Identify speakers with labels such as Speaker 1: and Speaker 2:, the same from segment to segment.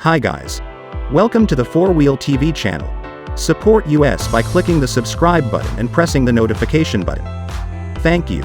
Speaker 1: Hi guys. Welcome to the 4-Wheel TV channel. Support us by clicking the subscribe button and pressing the notification button. Thank you.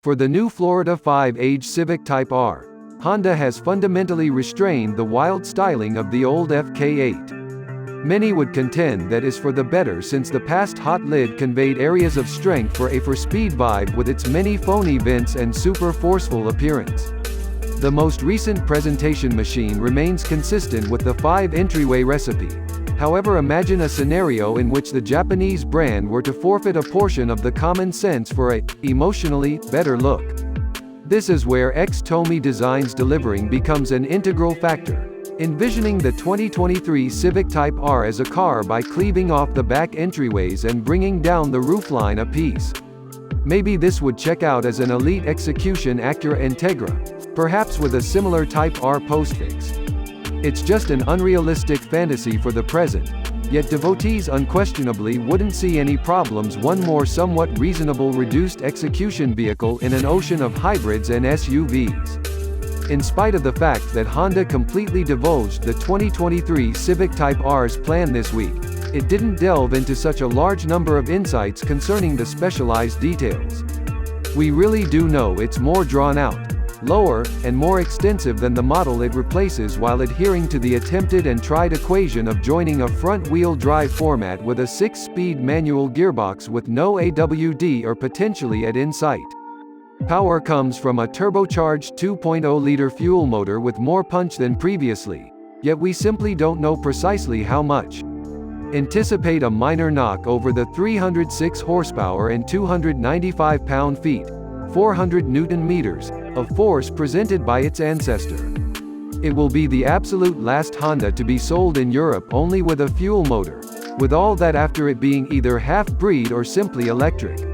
Speaker 2: For the new Florida 5-age Civic Type R, Honda has fundamentally restrained the wild styling of the old FK8. Many would contend that is for the better, since the past hot lid conveyed areas of strength for a for-speed vibe with its many phony vents and super forceful appearance. The most recent presentation machine remains consistent with the 5 entryway recipe. However, imagine a scenario in which the Japanese brand were to forfeit a portion of the common sense for a, emotionally, better look. This is where X-Tomi Design's delivering becomes an integral factor, envisioning the 2023 Civic Type R as a car by cleaving off the back entryways and bringing down the roofline a piece. Maybe this would check out as an elite execution Acura Integra, perhaps with a similar Type R postfix. It's just an unrealistic fantasy for the present, yet devotees unquestionably wouldn't see any problems one more somewhat reasonable reduced execution vehicle in an ocean of hybrids and SUVs. In spite of the fact that Honda completely divulged the 2023 Civic Type R's plan this week, it didn't delve into such a large number of insights concerning the specialized details. We really do know it's more drawn out, lower, and more extensive than the model it replaces, while adhering to the attempted and tried equation of joining a front-wheel drive format with a 6-speed manual gearbox with no AWD or potentially in sight. Power comes from a turbocharged 2.0-liter fuel motor with more punch than previously, yet we simply don't know precisely how much. Anticipate a minor knock over the 306 horsepower and 295 pound-feet, 400 Newton-meters, of force presented by its ancestor. It will be the absolute last Honda to be sold in Europe only with a fuel motor, with all that after it being either half-breed or simply electric.